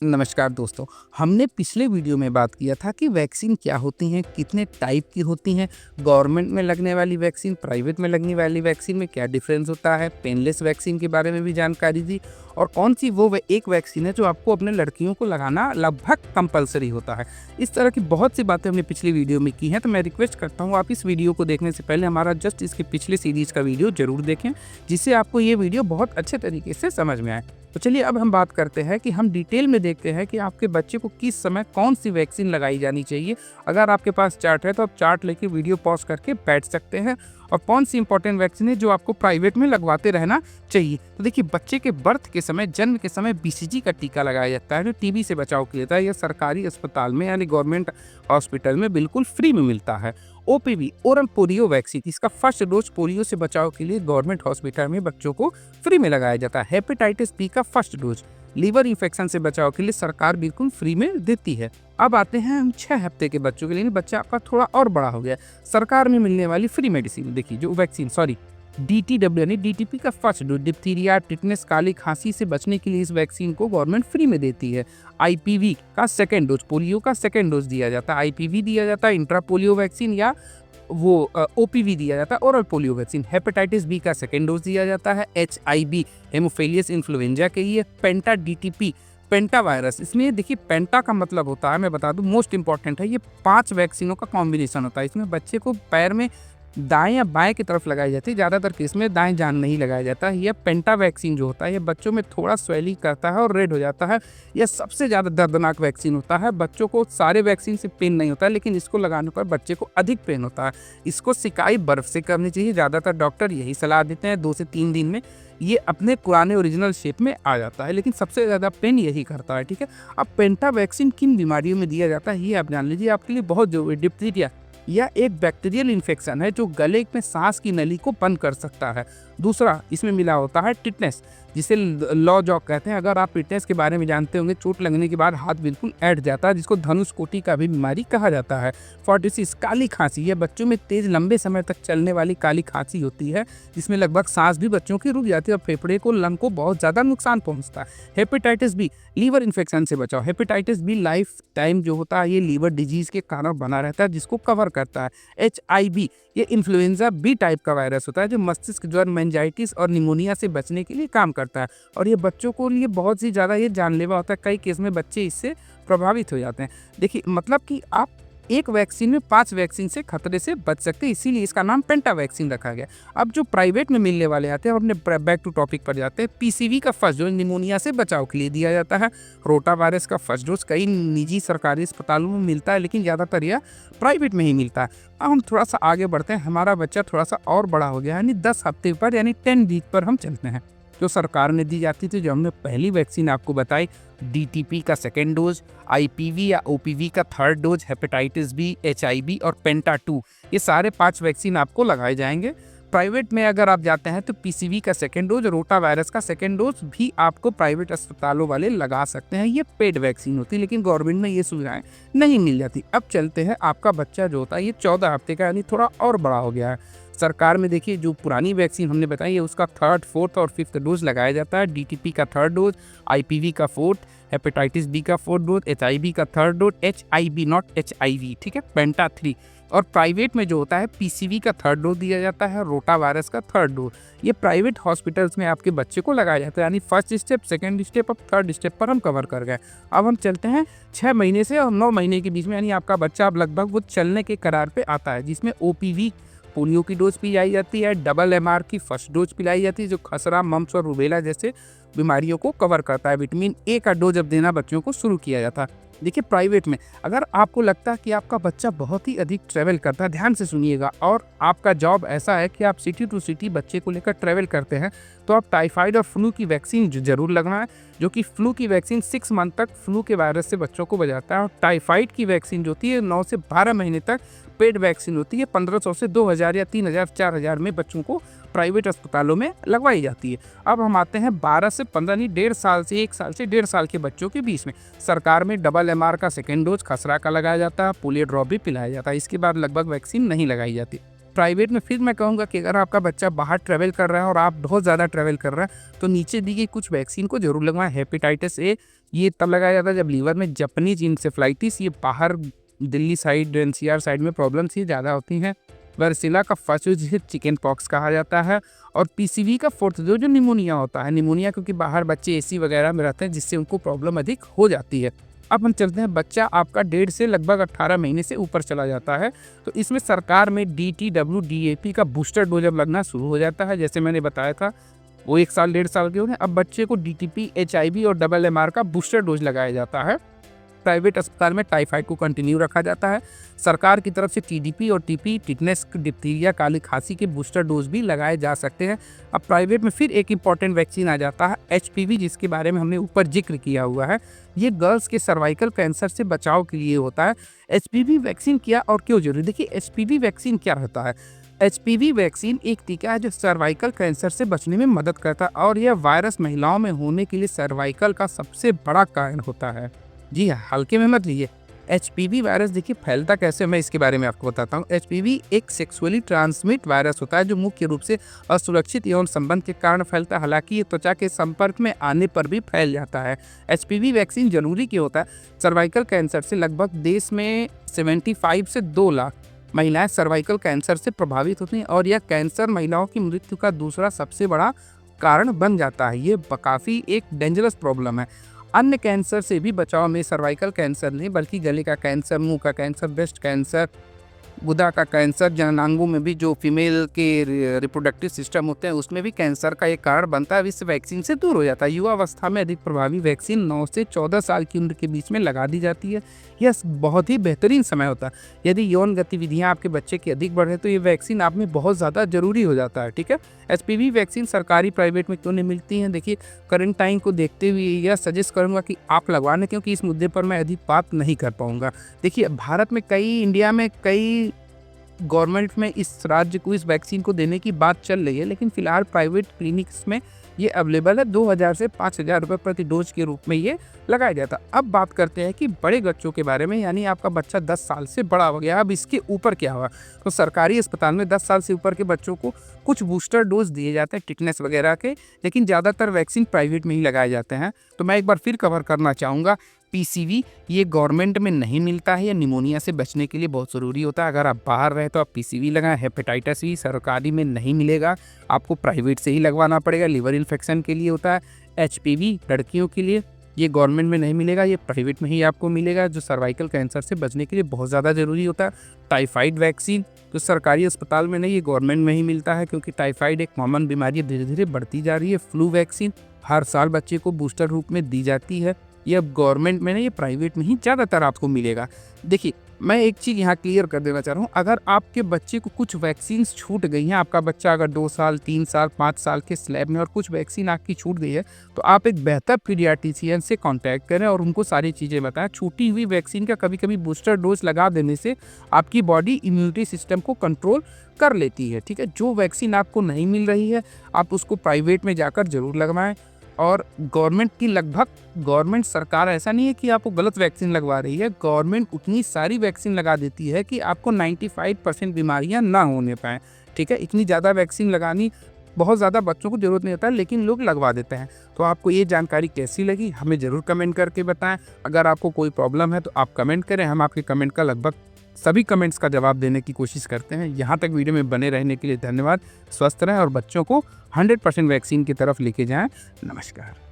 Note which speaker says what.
Speaker 1: नमस्कार दोस्तों। हमने पिछले वीडियो में बात किया था कि वैक्सीन क्या होती हैं, कितने टाइप की होती हैं, गवर्नमेंट में लगने वाली वैक्सीन, प्राइवेट में लगने वाली वैक्सीन में क्या डिफरेंस होता है, पेनलेस वैक्सीन के बारे में भी जानकारी दी और कौन सी एक वैक्सीन है जो आपको अपने लड़कियों को लगाना लगभग कंपलसरी होता है। इस तरह की बहुत सी बातें हमने पिछली वीडियो में की हैं, तो मैं रिक्वेस्ट करता हूँ आप इस वीडियो को देखने से पहले हमारा जस्ट इसके पिछले सीरीज का वीडियो जरूर देखें, जिससे आपको ये वीडियो बहुत अच्छे तरीके से समझ में आए। तो चलिए अब हम बात करते हैं कि हम डिटेल में देखते हैं कि आपके बच्चे को किस समय कौन सी वैक्सीन लगाई जानी चाहिए। अगर आपके पास चार्ट है तो आप चार्ट लेके वीडियो पॉज करके बैठ सकते हैं और कौन सी इंपॉर्टेंट वैक्सीन है जो आपको प्राइवेट में लगवाते रहना चाहिए। तो देखिए, बच्चे के बर्थ के समय, जन्म के समय बीसीजी का टीका लगाया जाता है जो टीबी से बचाव के लिए होता है। यह सरकारी अस्पताल में यानी गवर्नमेंट हॉस्पिटल में बिल्कुल फ्री में मिलता है। ओपीवी ओरल पोलियो वैक्सीन, इसका फर्स्ट डोज पोलियो से बचाव के लिए गवर्नमेंट हॉस्पिटल में बच्चों को फ्री में लगाया जाता है। हेपेटाइटिस बी का फर्स्ट डोज लीवर इन्फेक्शन से बचाव के लिए सरकार बिल्कुल फ्री में देती है। अब आते हैं हम 6 हफ्ते के बच्चों के लिए, बच्चा आपका थोड़ा और बड़ा हो गया, सरकार में मिलने वाली फ्री मेडिसिन देखिए जो वैक्सीन डीटीडब्ल्यू यानी डीटीपी का फर्स्ट डोज डिप्थीरिया, टिटनेस, काली खांसी से बचने के लिए इस वैक्सीन को गवर्नमेंट फ्री में देती है। आईपीवी का सेकेंड डोज, पोलियो का सेकेंड डोज दिया जाता है। आईपीवी दिया जाता है इंट्रा पोलियो वैक्सीन, या ओपीवी दिया जाता है oral polio vaccine. Hepatitis B का सेकेंड डोज दिया जाता है। एचआईवी हेमोफिलियस इन्फ्लुएंजा के लिए पेंटा डीटीपी पेंटा वायरस, इसमें देखिए पेंटा का मतलब होता है, मैं बता दूं मोस्ट इंपॉर्टेंट है, ये 5 वैक्सीनों का कॉम्बिनेशन होता है। इसमें बच्चे को पैर में दाएं या बाएं की तरफ लगाई जाती है, ज़्यादातर केस में दाएं जान नहीं लगाया जाता है। यह पेंटा वैक्सीन जो होता है ये बच्चों में थोड़ा स्वेलिंग करता है और रेड हो जाता है। यह सबसे ज़्यादा दर्दनाक वैक्सीन होता है। बच्चों को सारे वैक्सीन से पेन नहीं होता है, लेकिन इसको लगाने पर बच्चे को अधिक पेन होता है। इसको सिकाई बर्फ से करनी चाहिए, ज़्यादातर डॉक्टर यही सलाह देते हैं। 2 से 3 दिन में ये अपने पुराने ओरिजिनल शेप में आ जाता है, लेकिन सबसे ज़्यादा पेन यही करता है। ठीक है, अब पेंटा वैक्सीन किन बीमारियों में दिया जाता है ये आप जान लीजिए, आपके लिए बहुत जरूरी। डिप्थीरिया, यह एक बैक्टीरियल इन्फेक्शन है जो गले में सांस की नली को बंद कर सकता है। दूसरा इसमें मिला होता है टिटनेस, जिसे लॉ जॉक कहते हैं। अगर आप टिटनेस के बारे में जानते होंगे, चोट लगने के बाद हाथ बिल्कुल ऐंठ जाता है, जिसको धनुष कोटि का भी बीमारी कहा जाता है। फॉर्टिसिस काली खांसी, यह बच्चों में तेज लंबे समय तक चलने वाली काली खांसी होती है, जिसमें लगभग सांस भी बच्चों की रुक जाती है और फेफड़े को, लंग को बहुत ज़्यादा नुकसान पहुंचता है। हेपेटाइटिस बी लीवर इन्फेक्शन से बचाओ। हेपेटाइटिस बी लाइफ टाइम जो होता है ये लीवर डिजीज के कारण बना रहता है, जिसको कवर करता है। एचआईवी, ये इन्फ्लुएंजा बी टाइप का वायरस होता है जो मस्तिष्क ज्वर, मेनिंजाइटिस और निमोनिया से बचने के लिए काम करता है, और ये बच्चों को लिए बहुत ही ज़्यादा ये जानलेवा होता है। कई केस में बच्चे इससे प्रभावित हो जाते हैं। देखिए, मतलब कि आप एक वैक्सीन में 5 वैक्सीन से खतरे से बच सकते हैं, इसीलिए इसका नाम पेंटा वैक्सीन रखा गया। अब जो प्राइवेट में मिलने वाले आते हैं, और अपने बैक टू टॉपिक पर जाते हैं। पीसीवी का फर्स्ट डोज निमोनिया से बचाव के लिए दिया जाता है। रोटा वायरस का फर्स्ट डोज कई निजी सरकारी अस्पतालों में मिलता है, लेकिन ज़्यादातर यह प्राइवेट में ही मिलता है। अब हम थोड़ा सा आगे बढ़ते हैं, हमारा बच्चा थोड़ा सा और बड़ा हो गया, यानी 10 हफ्ते पर, यानी 10 वीक पर हम चलते हैं। जो सरकार ने दी जाती थी, जो हमने पहली वैक्सीन आपको बताई, डीटीपी का सेकेंड डोज, आईपीवी या ओपीवी का third dose, hepatitis B, HIV और पेंटा 2, ये सारे 5 वैक्सीन आपको लगाए जाएंगे। प्राइवेट में अगर आप जाते हैं तो पीसीवी का सेकेंड डोज, रोटा वायरस का सेकेंड डोज भी आपको प्राइवेट अस्पतालों वाले लगा सकते हैं। ये पेड वैक्सीन होती है, लेकिन गवर्नमेंट में ये सुविधाएं नहीं मिल जाती। अब चलते हैं, आपका बच्चा जो होता है ये 14 हफ्ते का, यानी थोड़ा और बड़ा हो गया है। सरकार में देखिए, जो पुरानी वैक्सीन हमने बताई है उसका 3rd, 4th और 5th डोज लगाया जाता है। डीटीपी का 3rd डोज, आईपीवी का 4th, हेपेटाइटिस बी का 4th डोज, एचआईवी का 3rd dose, HIV not HIV, ठीक है, पेंटा 3। और प्राइवेट में जो होता है पीसीवी का 3rd डोज दिया जाता है, रोटा वायरस का 3rd डोज। ये प्राइवेट हॉस्पिटल्स में आपके बच्चे को लगाया जाता है, यानी फर्स्ट स्टेप, सेकंड स्टेप, अब 3rd स्टेप पर हम कवर कर गए। अब हम चलते हैं 6 महीने से और 9 महीने के बीच में, यानी आपका बच्चा अब लगभग वो चलने के करार पे आता है, जिसमें ओपीवी पोलियो की डोज पिलाई जाती है, डबल एमआर की फर्स्ट डोज पिलाई जाती है जो खसरा, मम्स और रूबेला जैसे बीमारियों को कवर करता है। विटामिन ए का डोज अब देना बच्चों को शुरू किया जाता है। देखिए, प्राइवेट में अगर आपको लगता है कि आपका बच्चा बहुत ही अधिक ट्रैवल करता है, ध्यान से सुनिएगा, और आपका जॉब ऐसा है कि आप सिटी टू सिटी बच्चे को लेकर ट्रैवल करते हैं, तो आप टाइफाइड और फ्लू की वैक्सीन जरूर लगना है, जो कि फ्लू की वैक्सीन 6 मंथ तक फ्लू के वायरस से बच्चों को बचाता है। और टाइफाइड की वैक्सीन जो होती है 9 से 12 महीने तक पेड वैक्सीन होती है, 1500 से 2000 या 3000, 4000 में बच्चों को प्राइवेट अस्पतालों में लगवाई जाती है। अब हम आते हैं 12 से 15 नहीं, 1.5 साल से 1 साल से 1.5 साल के बच्चों के बीच में। सरकार में डबल एमआर का सेकेंड डोज खसरा का लगाया जाता है, पोलियो ड्रॉप भी पिलाया जाता है। इसके बाद लगभग वैक्सीन नहीं लगाई जाती। प्राइवेट में फिर मैं कहूँगा कि अगर आपका बच्चा बाहर ट्रैवल कर रहा है और आप बहुत ज़्यादा ट्रैवल कर रहा है, तो नीचे दी गई कुछ वैक्सीन को जरूर लगवाएं। हेपेटाइटिस ए ये तब लगाया जाता है जब लीवर में जापानीज इंसेफ्लाइटिस, ये बाहर दिल्ली साइड, एनसीआर साइड में प्रॉब्लम्स ये ज़्यादा होती हैं। वार्सिला का फर्स्ट डोज जिसे चिकन पॉक्स कहा जाता है, और पीसीवी का फोर्थ डोज जो निमोनिया होता है। निमोनिया क्योंकि बाहर बच्चे एसी वगैरह में रहते हैं जिससे उनको प्रॉब्लम अधिक हो जाती है। अब हम चलते हैं, बच्चा आपका 1.5 से लगभग 18 महीने से ऊपर चला जाता है, तो इसमें सरकार में DTW DAP का बूस्टर डोज अब लगना शुरू हो जाता है। जैसे मैंने बताया था वो 1 साल 1.5 साल के हो गए, अब बच्चे को DTP HIV और MMR का बूस्टर डोज लगाया जाता है। प्राइवेट अस्पताल में टाइफाइड को कंटिन्यू रखा जाता है। सरकार की तरफ से TDP और TP, टिटनेस, डिप्थीरिया, काली खांसी के बूस्टर डोज भी लगाए जा सकते हैं। अब प्राइवेट में फिर एक इम्पॉर्टेंट वैक्सीन आ जाता है HPV, जिसके बारे में हमने ऊपर जिक्र किया हुआ है। ये गर्ल्स के सर्वाइकल कैंसर से बचाव के लिए होता है। HPV वैक्सीन क्या और क्यों जरूरी? देखिए, HPV वैक्सीन क्या रहता है। HPV वैक्सीन एक टीका है जो सर्वाइकल कैंसर से बचने में मदद करता है, और यह वायरस महिलाओं में होने के लिए सर्वाइकल का सबसे बड़ा कारण होता है। जी हाँ, हल्के में मत लीजिए। HPV वायरस देखिए फैलता कैसे, मैं इसके बारे में आपको बताता हूँ। HPV एक सेक्सुअली ट्रांसमिट वायरस होता है जो मुख्य रूप से असुरक्षित यौन संबंध के कारण फैलता है। हालांकि ये त्वचा के संपर्क में आने पर भी फैल जाता है। HPV वैक्सीन जरूरी क्यों होता है? सर्वाइकल कैंसर से लगभग देश में 75 से 2 लाख महिलाएं सर्वाइकल कैंसर से प्रभावित होती हैं, और यह कैंसर महिलाओं की मृत्यु का दूसरा सबसे बड़ा कारण बन जाता है। ये काफ़ी एक डेंजरस प्रॉब्लम है। अन्य कैंसर से भी बचाव में सर्वाइकल कैंसर नहीं बल्कि गले का कैंसर, मुंह का कैंसर, ब्रेस्ट कैंसर, गुदा का कैंसर, जननांगों में भी जो फीमेल के रिप्रोडक्टिव सिस्टम होते हैं उसमें भी कैंसर का एक कारण बनता है। इस वैक्सीन से दूर हो जाता है। युवा अवस्था में अधिक प्रभावी वैक्सीन 9 से 14 साल की उम्र के बीच में लगा दी जाती है। यह बहुत ही बेहतरीन समय होता है। यदि यौन गतिविधियां आपके बच्चे की अधिक बढ़े तो ये वैक्सीन आप में बहुत ज़्यादा जरूरी हो जाता है। ठीक है, HPV वैक्सीन सरकारी प्राइवेट में क्यों नहीं मिलती हैं? देखिए, करंट टाइम को देखते हुए यह सजेस्ट करूँगा कि आप लगवा लें, क्योंकि इस मुद्दे पर मैं अधिक बात नहीं कर पाऊँगा। देखिए, भारत में इंडिया में कई गवर्नमेंट में इस राज्य को इस वैक्सीन को देने की बात चल रही है, लेकिन फिलहाल प्राइवेट क्लिनिक्स में ये अवेलेबल है। 2000 से 5000 रुपये प्रति डोज के रूप में ये लगाया जाता है। अब बात करते हैं कि बड़े बच्चों के बारे में, यानी आपका बच्चा 10 साल से बड़ा हो गया, अब इसके ऊपर क्या हुआ? तो सरकारी अस्पताल में 10 साल से ऊपर के बच्चों को कुछ बूस्टर डोज दिए जाते हैं टिटनेस वगैरह के, लेकिन ज़्यादातर वैक्सीन प्राइवेट में ही लगाए जाते हैं। तो मैं एक बार फिर कवर करना चाहूँगा, PCV ये गवर्नमेंट में नहीं मिलता है। या निमोनिया से बचने के लिए बहुत ज़रूरी होता है। अगर आप बाहर रहे तो आप PCV लगाएं। हेपेटाइटिस भी सरकारी में नहीं मिलेगा, आपको प्राइवेट से ही लगवाना पड़ेगा। लिवर इन्फेक्शन के लिए होता है। HPV लड़कियों के लिए ये गवर्नमेंट में नहीं मिलेगा, ये प्राइवेट में ही आपको मिलेगा, जो सर्वाइकल कैंसर से बचने के लिए बहुत ज़्यादा ज़रूरी होता है। टाइफाइड वैक्सीन तो सरकारी अस्पताल में नहीं, ये गवर्नमेंट में ही मिलता है, क्योंकि टाइफाइड एक कॉमन बीमारी धीरे धीरे बढ़ती जा रही है। फ्लू वैक्सीन हर साल बच्चे को बूस्टर रूप में दी जाती है। ये अब गवर्नमेंट में नहीं, ये प्राइवेट में ही ज़्यादातर आपको मिलेगा। देखिए, मैं एक चीज़ यहाँ क्लियर कर देना चाह रहा हूँ, अगर आपके बच्चे को कुछ वैक्सीन्स छूट गई हैं, आपका बच्चा अगर 2 साल, 3 साल, 5 साल के स्लैब में और कुछ वैक्सीन आपकी छूट गई है, तो आप एक बेहतर पीडियाट्रिशियन से कांटेक्ट करें और उनको सारी चीज़ें बताएं। छूटी हुई वैक्सीन का कभी कभी बूस्टर डोज लगा देने से आपकी बॉडी इम्यूनिटी सिस्टम को कंट्रोल कर लेती है। ठीक है, जो वैक्सीन आपको नहीं मिल रही है आप उसको प्राइवेट में जाकर जरूर लगवाएं। और गवर्नमेंट सरकार ऐसा नहीं है कि आपको गलत वैक्सीन लगवा रही है। गवर्नमेंट उतनी सारी वैक्सीन लगा देती है कि आपको 95% बीमारियां ना होने पाएँ। ठीक है, इतनी ज़्यादा वैक्सीन लगानी बहुत ज़्यादा बच्चों को ज़रूरत नहीं होता है, लेकिन लोग लगवा देते हैं। तो आपको ये जानकारी कैसी लगी हमें ज़रूर कमेंट करके बताएं। अगर आपको कोई प्रॉब्लम है तो आप कमेंट करें, हम आपके कमेंट का लगभग सभी कमेंट्स का जवाब देने की कोशिश करते हैं। यहाँ तक वीडियो में बने रहने के लिए धन्यवाद। स्वस्थ रहें और बच्चों को 100% वैक्सीन की तरफ लेके जाएं। नमस्कार।